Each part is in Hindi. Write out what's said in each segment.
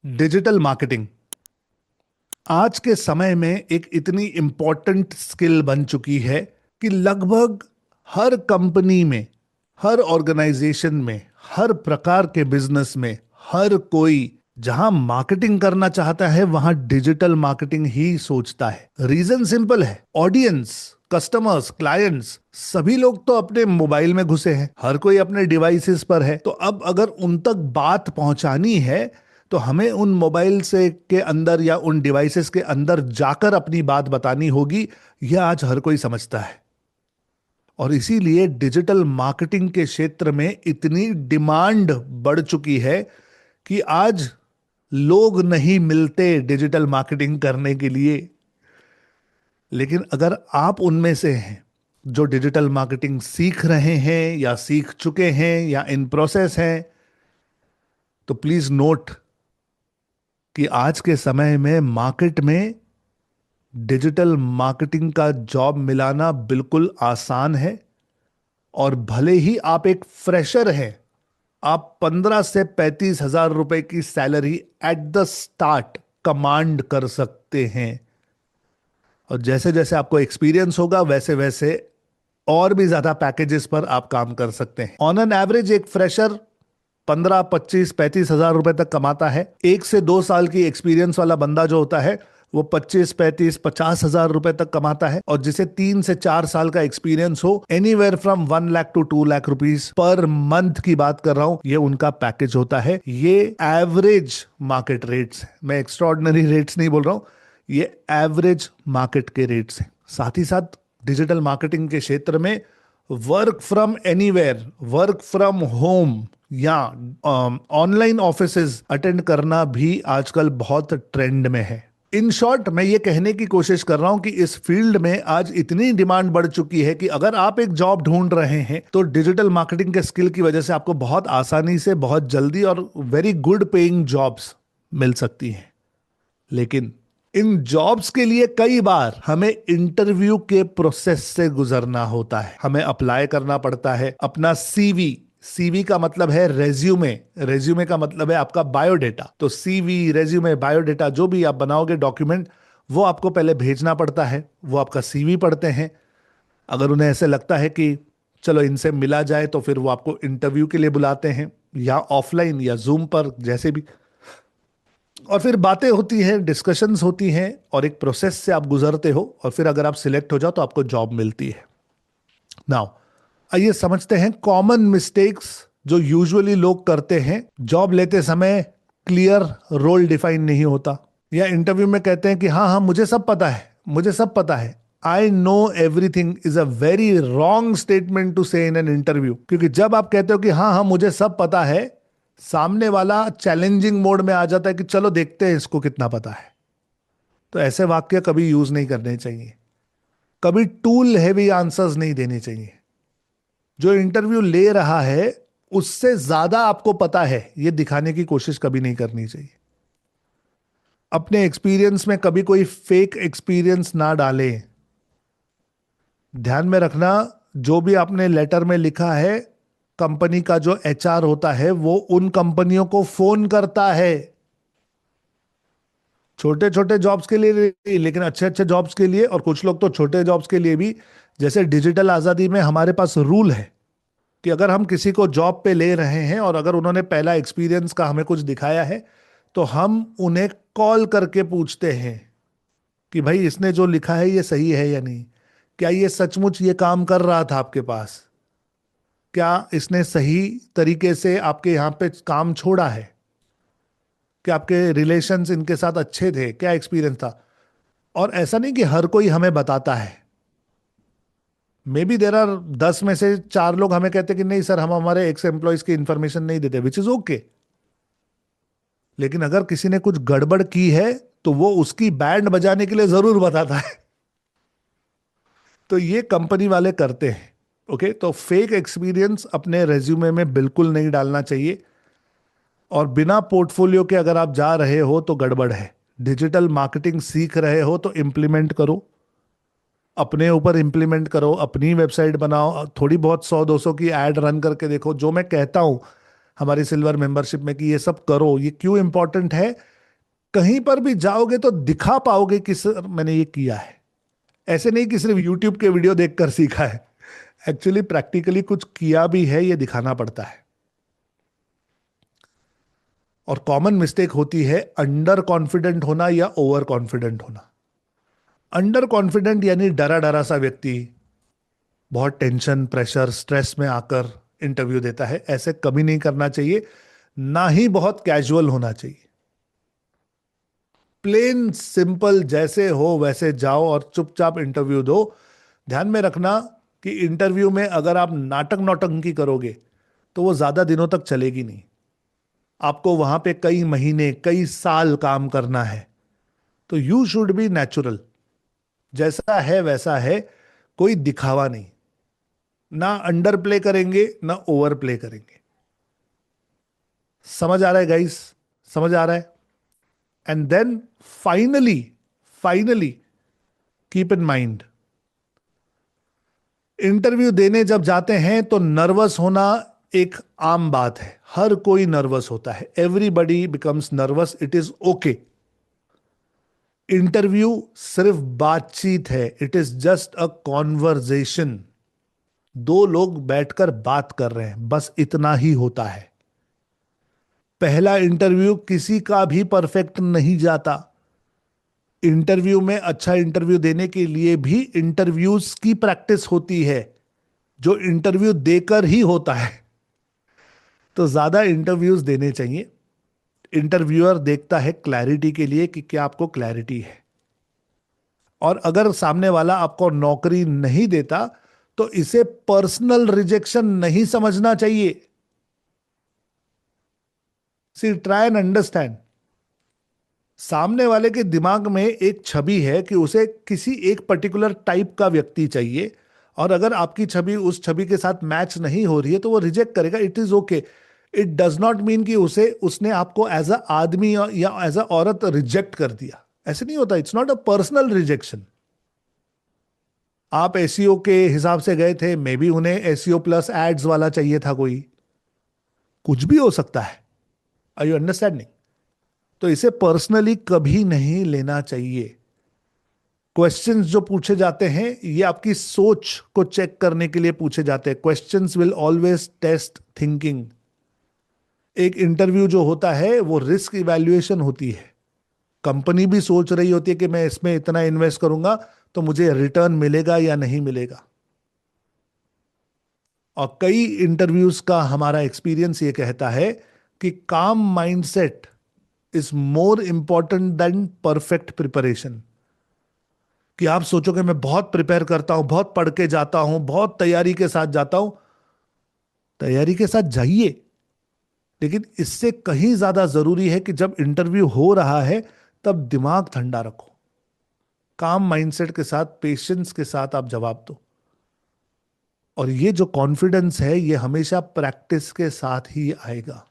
डिजिटल मार्केटिंग आज के समय में एक इतनी इम्पोर्टेंट स्किल बन चुकी है कि लगभग हर कंपनी में, हर ऑर्गेनाइजेशन में, हर प्रकार के बिजनेस में हर कोई जहां मार्केटिंग करना चाहता है वहां डिजिटल मार्केटिंग ही सोचता है। रीजन सिंपल है, ऑडियंस, कस्टमर्स, क्लाइंट्स सभी लोग तो अपने मोबाइल में घुसे हैं, हर कोई अपने डिवाइसेस पर है। तो अब अगर उन तक बात पहुंचानी है तो हमें उन मोबाइल से के अंदर या उन डिवाइसेस के अंदर जाकर अपनी बात बतानी होगी। यह आज हर कोई समझता है और इसीलिए डिजिटल मार्केटिंग के क्षेत्र में इतनी डिमांड बढ़ चुकी है कि आज लोग नहीं मिलते डिजिटल मार्केटिंग करने के लिए। लेकिन अगर आप उनमें से हैं जो डिजिटल मार्केटिंग सीख रहे हैं या सीख चुके हैं या इन प्रोसेस हैं, तो प्लीज नोट कि आज के समय में मार्केट में डिजिटल मार्केटिंग का जॉब मिलाना बिल्कुल आसान है। और भले ही आप एक फ्रेशर हैं, आप 15 से 35 हजार रुपए की salary at the start command कर सकते हैं। और जैसे जैसे आपको एक्सपीरियंस होगा वैसे वैसे और भी ज्यादा पैकेजेस पर आप काम कर सकते हैं। ऑन एन एवरेज एक फ्रेशर 15, 25, 35 हजार रुपए तक कमाता है। 1 से 2 साल की एक्सपीरियंस वाला बंदा जो होता है वो 25, 35, 50 हजार रुपए तक कमाता है। और जिसे 3 से 4 साल का एक्सपीरियंस हो, anywhere from 1 lakh to 2 lakh rupees per month की बात कर रहा हूं, ये उनका पैकेज होता है। ये एवरेज मार्केट रेट्स, मैं एक्स्ट्रॉर्डिनरी रेट्स नहीं बोल रहा हूं, ये एवरेज मार्केट के रेट्स हैं। साथ ही साथ डिजिटल मार्केटिंग के क्षेत्र में work from anywhere, work from home या ऑनलाइन ऑफिसेज अटेंड करना भी आजकल बहुत ट्रेंड में है। इन शॉर्ट मैं ये कहने की कोशिश कर रहा हूं कि इस फील्ड में आज इतनी डिमांड बढ़ चुकी है कि अगर आप एक जॉब ढूंढ रहे हैं तो डिजिटल मार्केटिंग के स्किल की वजह से आपको बहुत आसानी से, बहुत जल्दी और वेरी गुड पेइंग जॉब्स मिल सकती हैं। लेकिन इन जॉब्स के लिए कई बार हमें इंटरव्यू के प्रोसेस से गुजरना होता है। हमें अप्लाई करना पड़ता है, अपना सीवी, सीवी का मतलब है रेज्यूमे, रेज्यूमे का मतलब है आपका बायोडेटा। तो सीवी, रेज्यूमे, बायोडेटा जो भी आप बनाओगे डॉक्यूमेंट, वो आपको पहले भेजना पड़ता है। वो आपका सीवी पढ़ते हैं। अगर उन्हें ऐसे लगता है कि चलो इनसे मिला जाए तो फिर वो आपको इंटरव्यू के लिए बुलाते हैं, या ऑफलाइन या जूम पर, जैसे भी। और फिर बातें होती हैं, डिस्कशंस होती हैं और एक प्रोसेस से आप गुजरते हो और फिर अगर आप सिलेक्ट हो जाओ तो आपको जॉब मिलती है। नाउ आइए समझते हैं कॉमन मिस्टेक्स जो यूजुअली लोग करते हैं। जॉब लेते समय क्लियर रोल डिफाइन नहीं होता, या इंटरव्यू में कहते हैं कि हाँ हाँ मुझे सब पता है, मुझे सब पता है। I know everything is a very wrong statement to say in an interview. क्योंकि जब आप कहते हो कि हाँ हाँ मुझे सब पता है, सामने वाला चैलेंजिंग मोड में आ जाता है कि चलो देखते हैं इसको कितना पता है। तो ऐसे वाक्य कभी यूज नहीं करने चाहिए। कभी टूल हैवी आंसर्स नहीं देने चाहिए। जो इंटरव्यू ले रहा है उससे ज्यादा आपको पता है ये दिखाने की कोशिश कभी नहीं करनी चाहिए। अपने एक्सपीरियंस में कभी कोई फेक एक्सपीरियंस ना डालें। ध्यान में रखना, जो भी आपने लेटर में लिखा है, कंपनी का जो एचआर होता है वो उन कंपनियों को फोन करता है, छोटे छोटे जॉब्स के लिए नहीं, लेकिन अच्छे अच्छे जॉब्स के लिए। और कुछ लोग तो छोटे जॉब्स के लिए भी, जैसे डिजिटल आजादी में हमारे पास रूल है कि अगर हम किसी को जॉब पे ले रहे हैं और अगर उन्होंने पहला एक्सपीरियंस का हमें कुछ दिखाया है तो हम उन्हें कॉल करके पूछते हैं कि भाई इसने जो लिखा है ये सही है या नहीं, क्या ये सचमुच ये काम कर रहा था आपके पास, क्या इसने सही तरीके से आपके यहाँ पे काम छोड़ा है, क्या आपके रिलेशंस इनके साथ अच्छे थे, क्या एक्सपीरियंस था। और ऐसा नहीं कि हर कोई हमें बताता है। मे बी देर आर 10 में से 4 लोग हमें कहते कि नहीं सर, हम हमारे एक्स एम्प्लॉयज की इंफॉर्मेशन नहीं देते, विच इज ओके। लेकिन अगर किसी ने कुछ गड़बड़ की है तो वो उसकी बैंड बजाने के लिए जरूर बताता है। तो ये कंपनी वाले करते हैं। ओके, तो फेक एक्सपीरियंस अपने रेज्यूमे में बिल्कुल नहीं डालना चाहिए। और बिना पोर्टफोलियो के अगर आप जा रहे हो तो गड़बड़ है। डिजिटल मार्केटिंग सीख रहे हो तो इम्प्लीमेंट करो, अपने ऊपर इम्प्लीमेंट करो, अपनी वेबसाइट बनाओ, थोड़ी बहुत 100-200 की एड रन करके देखो। जो मैं कहता हूं हमारी सिल्वर मेंबरशिप में कि ये सब करो, ये क्यों इंपॉर्टेंट है? कहीं पर भी जाओगे तो दिखा पाओगे कि सर मैंने ये किया है। ऐसे नहीं कि सिर्फ यूट्यूब के वीडियो देखकर सीखा है, एक्चुअली प्रैक्टिकली कुछ किया भी है, ये दिखाना पड़ता है। और कॉमन मिस्टेक होती है अंडर कॉन्फिडेंट होना या ओवर कॉन्फिडेंट होना। अंडर कॉन्फिडेंट यानी डरा डरा सा व्यक्ति, बहुत टेंशन प्रेशर स्ट्रेस में आकर इंटरव्यू देता है, ऐसे कभी नहीं करना चाहिए। ना ही बहुत कैजुअल होना चाहिए। प्लेन सिंपल जैसे हो वैसे जाओ और चुपचाप इंटरव्यू दो। ध्यान में रखना कि इंटरव्यू में अगर आप नाटक नौटंकी करोगे तो वो ज्यादा दिनों तक चलेगी नहीं। आपको वहां पे कई महीने कई साल काम करना है, तो यू शुड बी नेचुरल। जैसा है वैसा है, कोई दिखावा नहीं। ना अंडर प्ले करेंगे ना ओवर प्ले करेंगे। समझ आ रहा है गाइस? समझ आ रहा है? And then finally finally keep in mind, interview देने जब जाते हैं तो नर्वस होना एक आम बात है। हर कोई नर्वस होता है, everybody becomes nervous, it is okay. Interview सिर्फ बातचीत है, it is just a conversation. दो लोग बैठकर बात कर रहे हैं, बस इतना ही होता है। पहला इंटरव्यू किसी का भी परफेक्ट नहीं जाता। इंटरव्यू में अच्छा इंटरव्यू देने के लिए भी इंटरव्यूज की प्रैक्टिस होती है, जो इंटरव्यू देकर ही होता है। तो ज्यादा इंटरव्यूज देने चाहिए। इंटरव्यूअर देखता है क्लैरिटी के लिए कि क्या आपको क्लैरिटी है। और अगर सामने वाला आपको नौकरी नहीं देता तो इसे पर्सनल रिजेक्शन नहीं समझना चाहिए। सी ट्राई एंड अंडरस्टैंड। सामने वाले के दिमाग में एक छवि है कि उसे किसी एक पर्टिकुलर टाइप का व्यक्ति चाहिए, और अगर आपकी छवि उस छवि के साथ मैच नहीं हो रही है तो वो रिजेक्ट करेगा। It is okay. It does not mean कि उसने आपको एज अ आदमी या एज अ औरत रिजेक्ट कर दिया, ऐसे नहीं होता। It's not a personal rejection. आप एसईओ के हिसाब से गए थे, मे बी उन्हें एसईओ प्लस एड्स वाला चाहिए था कोई, कुछ भी हो सकता है। Are you understanding? तो इसे पर्सनली कभी नहीं लेना चाहिए। क्वेश्चंस जो पूछे जाते हैं ये आपकी सोच को चेक करने के लिए पूछे जाते हैं। Questions will always test thinking. एक इंटरव्यू जो होता है वो रिस्क इवैल्यूएशन होती है। कंपनी भी सोच रही होती है कि मैं इसमें इतना इन्वेस्ट करूंगा तो मुझे रिटर्न मिलेगा या नहीं मिलेगा। और कई इंटरव्यूज का हमारा एक्सपीरियंस ये कहता है कि calm mindset is more important than perfect preparation. कि आप सोचोगे मैं बहुत प्रिपेयर करता हूं, बहुत पढ़ के जाता हूं, बहुत तैयारी के साथ जाता हूं। तैयारी के साथ जाइए, लेकिन इससे कहीं ज्यादा जरूरी है कि जब इंटरव्यू हो रहा है तब दिमाग ठंडा रखो, काम माइंडसेट के साथ पेशेंस के साथ आप जवाब दो। और ये जो कॉन्फिडेंस है ये हमेशा प्रैक्टिस के साथ ही आएगा।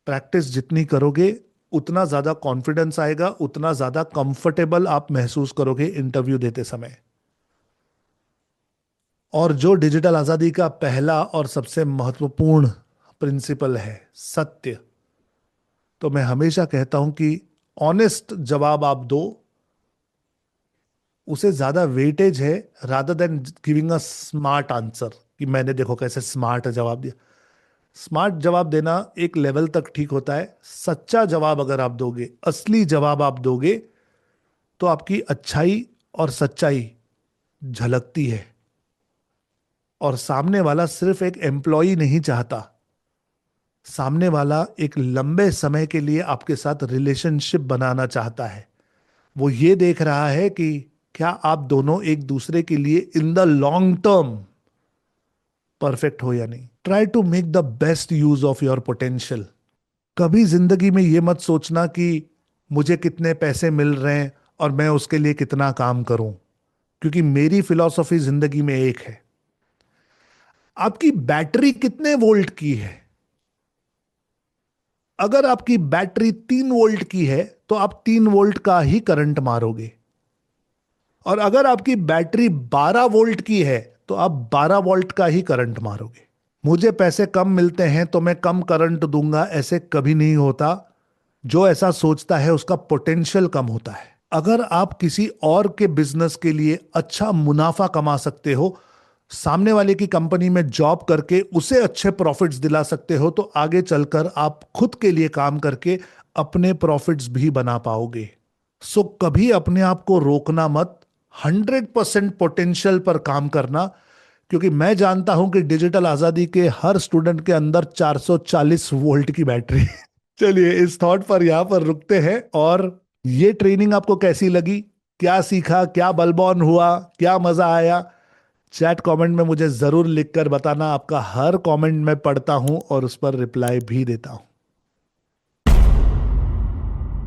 प्रैक्टिस जितनी करोगे उतना ज्यादा कॉन्फिडेंस आएगा, उतना ज्यादा कंफर्टेबल आप महसूस करोगे इंटरव्यू देते समय। और जो डिजिटल आजादी का पहला और सबसे महत्वपूर्ण प्रिंसिपल है सत्य, तो मैं हमेशा कहता हूं कि ऑनेस्ट जवाब आप दो, उसे ज्यादा वेटेज है rather than giving a smart answer कि मैंने देखो कैसे स्मार्ट जवाब दिया। स्मार्ट जवाब देना एक लेवल तक ठीक होता है। सच्चा जवाब अगर आप दोगे, असली जवाब आप दोगे, तो आपकी अच्छाई और सच्चाई झलकती है। और सामने वाला सिर्फ एक एम्प्लॉय नहीं चाहता, सामने वाला एक लंबे समय के लिए आपके साथ रिलेशनशिप बनाना चाहता है। वो ये देख रहा है कि क्या आप दोनों एक दूसरे के लिए in the long term perfect हो या नहीं। Try to make the best use of your potential. कभी जिंदगी में ये मत सोचना कि मुझे कितने पैसे मिल रहे हैं और मैं उसके लिए कितना काम करूं, क्योंकि मेरी फिलॉसफी जिंदगी में एक है, आपकी बैटरी कितने वोल्ट की है। अगर आपकी बैटरी 3 वोल्ट की है तो आप 3 वोल्ट का ही करंट मारोगे, और अगर आपकी बैटरी 12 वोल्ट की है तो आप 12 वोल्ट का ही करंट मारोगे। मुझे पैसे कम मिलते हैं तो मैं कम करंट दूंगा, ऐसे कभी नहीं होता। जो ऐसा सोचता है उसका पोटेंशियल कम होता है। अगर आप किसी और के बिजनेस के लिए अच्छा मुनाफा कमा सकते हो, सामने वाले की कंपनी में जॉब करके उसे अच्छे प्रॉफिट्स दिला सकते हो, तो आगे चलकर आप खुद के लिए काम करके अपने प्रॉफिट्स भी बना पाओगे। सो कभी अपने आप को रोकना मत, 100% पोटेंशियल पर काम करना, क्योंकि मैं जानता हूं कि डिजिटल आजादी के हर स्टूडेंट के अंदर 440 वोल्ट की बैटरी है। चलिए इस थॉट पर यहां पर रुकते हैं। और ये ट्रेनिंग आपको कैसी लगी, क्या सीखा, क्या बलबॉन हुआ, क्या मजा आया, चैट कमेंट में मुझे जरूर लिखकर बताना। आपका हर कमेंट मैं पढ़ता हूं और उस पर रिप्लाई भी देता हूं।